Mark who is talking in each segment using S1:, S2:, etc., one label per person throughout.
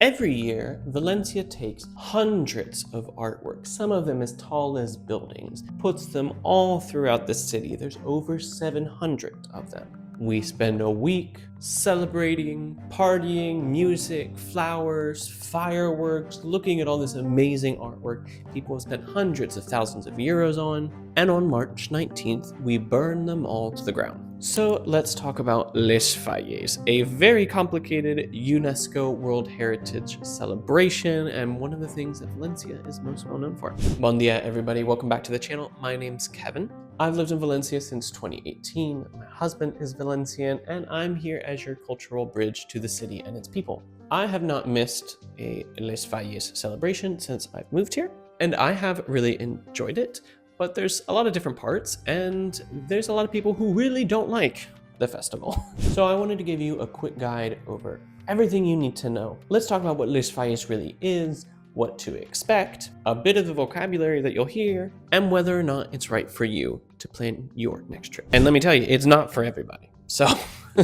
S1: Every year, Valencia takes hundreds of artworks, some of them as tall as buildings, puts them all throughout the city. There's over 700 of them. We spend a week celebrating, partying, music, flowers, fireworks, looking at all this amazing artwork people have spent hundreds of thousands of euros on, and on March 19th, we burn them all to the ground. So let's talk about Les Falles, a very complicated UNESCO World Heritage celebration and one of the things that Valencia is most well known for. Bon dia everybody, welcome back to the channel. My name's Kevin. I've lived in Valencia since 2018. My husband is Valencian and I'm here as your cultural bridge to the city and its people. I have not missed a Les Falles celebration since I've moved here and I have really enjoyed it. But there's a lot of different parts, and there's a lot of people who really don't like the festival. So I wanted to give you a quick guide over everything you need to know. Let's talk about what Les Falles really is, what to expect, a bit of the vocabulary that you'll hear, and whether or not it's right for you to plan your next trip. And let me tell you, it's not for everybody. So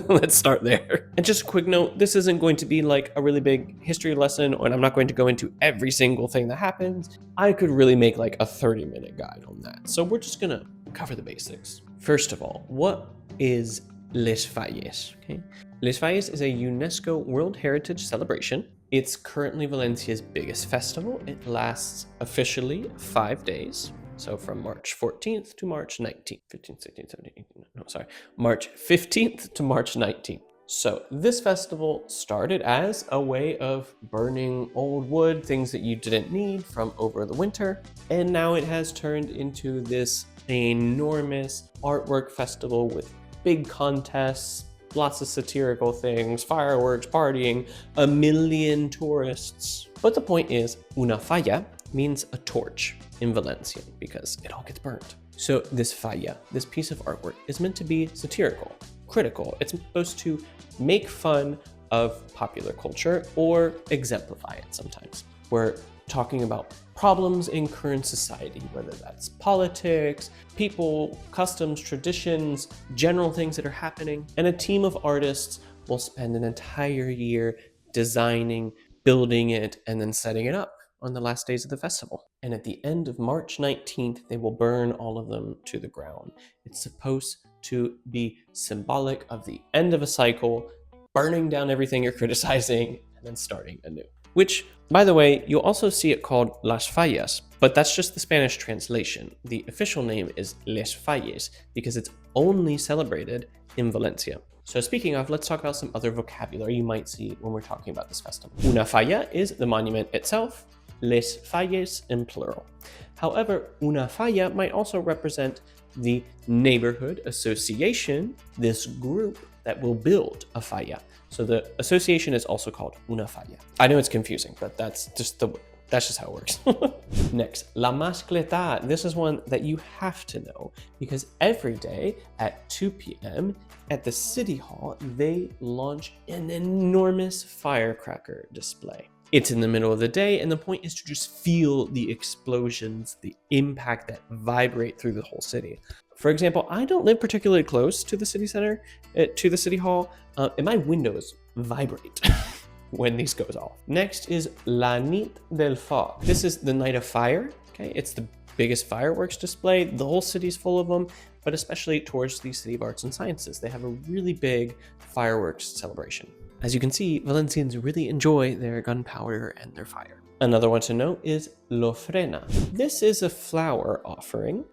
S1: let's start there. And just a quick note, this isn't going to be like a really big history lesson, and I'm not going to go into every single thing that happens. I could really make like a 30-minute guide on that. So we're just gonna cover the basics. First of all, what is Les Falles? Okay, Les Falles is a UNESCO World Heritage celebration. It's currently Valencia's biggest festival. It lasts officially 5 days. So from March 14th to March 19th, 15th, 16th, 17th, 18th, no, sorry, March 15th to March 19th. So this festival started as a way of burning old wood, things that you didn't need from over the winter. And now it has turned into this enormous artwork festival with big contests, lots of satirical things, fireworks, partying, a million tourists. But the point is, una falla means a torch in Valencian because it all gets burnt. So this falla, this piece of artwork, is meant to be satirical, critical. It's supposed to make fun of popular culture or exemplify it sometimes. We're talking about problems in current society, whether that's politics, people, customs, traditions, general things that are happening. And a team of artists will spend an entire year designing, building it, and then setting it up on the last days of the festival. And at the end of March 19th, they will burn all of them to the ground. It's supposed to be symbolic of the end of a cycle, burning down everything you're criticizing, and then starting anew. Which, by the way, you'll also see it called Las Fallas, but that's just the Spanish translation. The official name is Les Falles because it's only celebrated in Valencia. So speaking of, let's talk about some other vocabulary you might see when we're talking about this festival. Una falla is the monument itself, Les Falles in plural. However, una falla might also represent the neighborhood association, this group that will build a falla. So the association is also called una falla. I know it's confusing, but that's just how it works. Next, la Mascletà. This is one that you have to know because every day at 2 p.m. at the City Hall, they launch an enormous firecracker display. It's in the middle of the day, and the point is to just feel the explosions, the impact that vibrate through the whole city. For example, I don't live particularly close to the city center, to the City Hall, and my windows vibrate when these goes off. Next is la nit del foc. This is the night of fire. Okay, it's the biggest fireworks display. The whole city's full of them, but especially towards the City of Arts and Sciences, they have a really big fireworks celebration. As you can see, Valencians really enjoy their gunpowder and their fire. Another one to note is l'ofrena. This is a flower offering.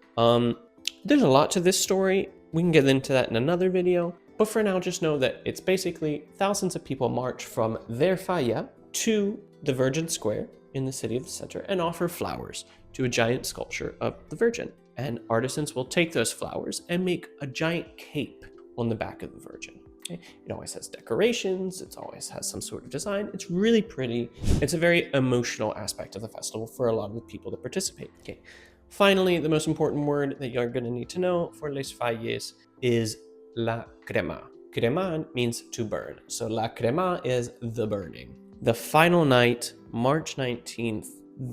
S1: There's a lot to this story. We can get into that in another video. But for now, just know that it's basically thousands of people march from their falla to the Virgin Square in the city of the center and offer flowers to a giant sculpture of the Virgin. And artisans will take those flowers and make a giant cape on the back of the Virgin. Okay? It always has decorations, it always has some sort of design. It's really pretty. It's a very emotional aspect of the festival for a lot of the people that participate. Okay. Finally, the most important word that you're going to need to know for Les Falles is la Cremà. Cremà means to burn. So la Cremà is the burning. The final night, March 19th,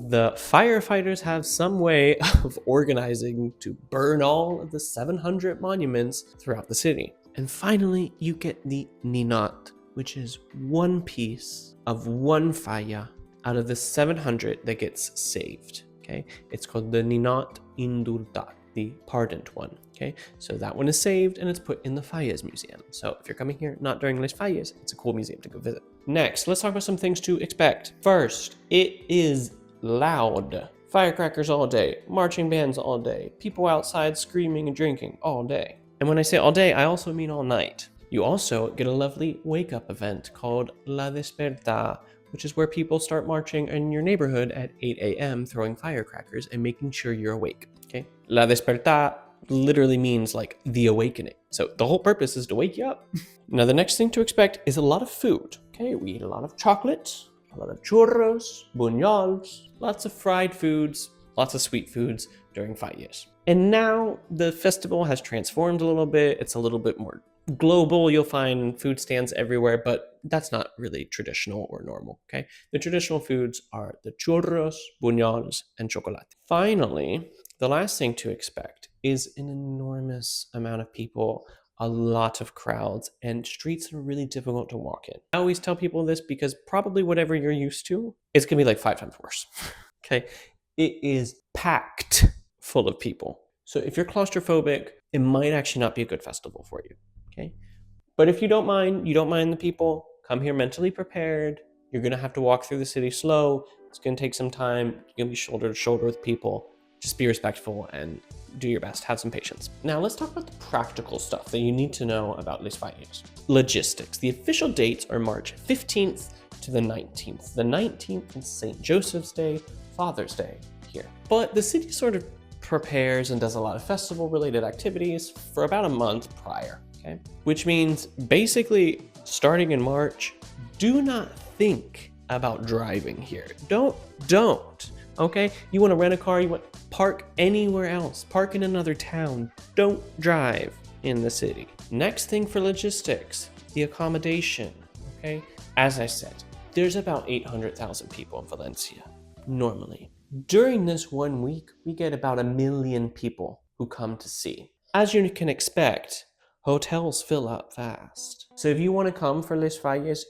S1: the firefighters have some way of organizing to burn all of the 700 monuments throughout the city. And finally, you get the ninot. which is one piece of one falla out of the 700 that gets saved. Okay, it's called the ninot indultat, the pardoned one. Okay, so that one is saved and it's put in the Fallas Museum. So if you're coming here not during Les Fallas, it's a cool museum to go visit. Next, let's talk about some things to expect. First, it is loud. Firecrackers all day, marching bands all day, people outside screaming and drinking all day. And when I say all day, I also mean all night. You also get a lovely wake-up event called La Despertà, which is where people start marching in your neighborhood at 8 a.m. throwing firecrackers and making sure you're awake. Okay? La Despertà literally means like the awakening. So the whole purpose is to wake you up. Now the next thing to expect is a lot of food. Okay, we eat a lot of chocolate, a lot of churros, bunyols, lots of fried foods, lots of sweet foods during Fallas. And now the festival has transformed a little bit. It's a little bit more global. You'll find food stands everywhere, but that's not really traditional or normal, okay? The traditional foods are the churros, bunyols, and chocolate. Finally, the last thing to expect is an enormous amount of people, a lot of crowds, and streets are really difficult to walk in. I always tell people this because probably whatever you're used to, it's gonna be like 5 times worse, okay? It is packed full of people. So if you're claustrophobic, it might actually not be a good festival for you, okay? But if you don't mind the people, come here mentally prepared. You're gonna have to walk through the city slow. It's gonna take some time. You're gonna be shoulder to shoulder with people. Just be respectful and do your best. Have some patience. Now let's talk about the practical stuff that you need to know about Les Fallas. Logistics. The official dates are March 15th to the 19th. The 19th is St. Joseph's Day, Father's Day here. But the city sort of prepares and does a lot of festival related activities for about a month prior, okay? Which means basically starting in March, do not think about driving here. Don't, okay? You want to rent a car, you want park anywhere else, park in another town. Don't drive in the city. Next thing for logistics, the accommodation, okay? As I said, there's about 800,000 people in Valencia, normally. During this 1 week, we get about 1 million people who come to see. As you can expect, hotels fill up fast. So if you want to come for Les Fallas,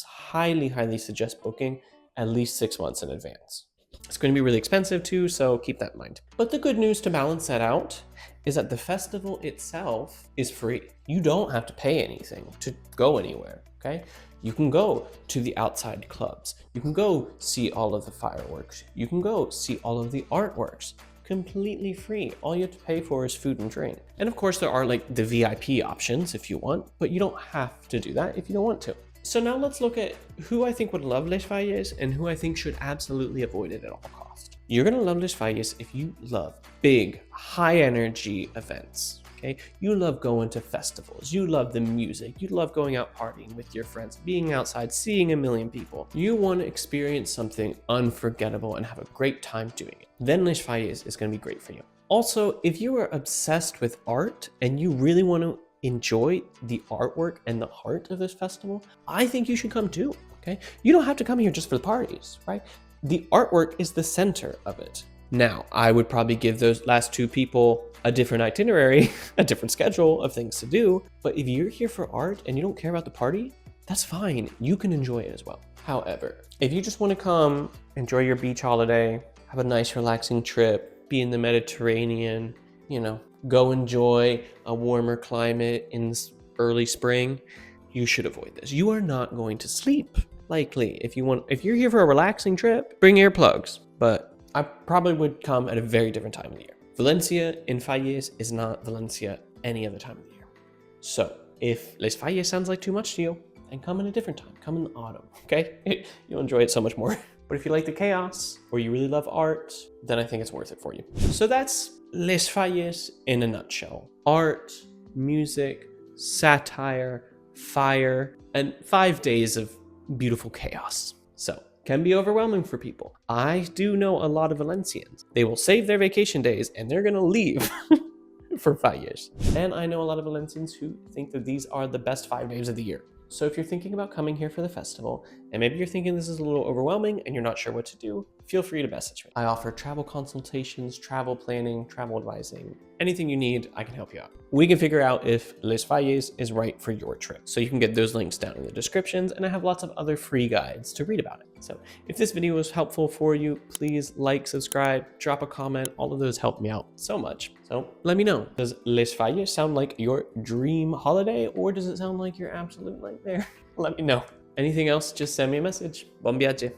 S1: highly suggest booking at least 6 months in advance. It's going to be really expensive too, so keep that in mind. But the good news to balance that out is that the festival itself is free. You don't have to pay anything to go anywhere, okay? You can go to the outside clubs. You can go see all of the fireworks. You can go see all of the artworks. Completely free. All you have to pay for is food and drink. And of course, there are like the VIP options if you want, but you don't have to do that if you don't want to. So now let's look at who I think would love Les Fallas and who I think should absolutely avoid it at all costs. You're gonna love Les Fallas if you love big, high energy events. Okay, you love going to festivals, you love the music, you love going out partying with your friends, being outside, seeing 1 million people. You want to experience something unforgettable and have a great time doing it. Then Les Fallas is going to be great for you. Also, if you are obsessed with art and you really want to enjoy the artwork and the heart of this festival, I think you should come too, okay? You don't have to come here just for the parties, right? The artwork is the center of it. Now, I would probably give those last two people a different itinerary, a different schedule of things to do. But if you're here for art and you don't care about the party, that's fine. You can enjoy it as well. However, if you just want to come, enjoy your beach holiday, have a nice relaxing trip, be in the Mediterranean, you know, go enjoy a warmer climate in early spring, you should avoid this. You are not going to sleep, likely. If you're here for a relaxing trip, bring earplugs. But I probably would come at a very different time of the year. Valencia in Fallas is not Valencia any other time of the year. So if Les Fallas sounds like too much to you, then come in a different time. Come in the autumn, okay? You'll enjoy it so much more. But if you like the chaos or you really love art, then I think it's worth it for you. So that's Les Fallas in a nutshell. Art, music, satire, fire, and 5 days of beautiful chaos. So can be overwhelming for people. I do know a lot of Valencians. They will save their vacation days and they're gonna leave for 5 years. And I know a lot of Valencians who think that these are the best 5 days of the year. So if you're thinking about coming here for the festival, and maybe you're thinking this is a little overwhelming and you're not sure what to do, feel free to message me. I offer travel consultations, travel planning, travel advising, anything you need, I can help you out. We can figure out if Les Valles is right for your trip. So you can get those links down in the descriptions, and I have lots of other free guides to read about it. So if this video was helpful for you, please like, subscribe, drop a comment. All of those help me out so much. So let me know. Does Les Valles sound like your dream holiday, or does it sound like your absolute nightmare? Let me know. Anything else, just send me a message. Bon viaje.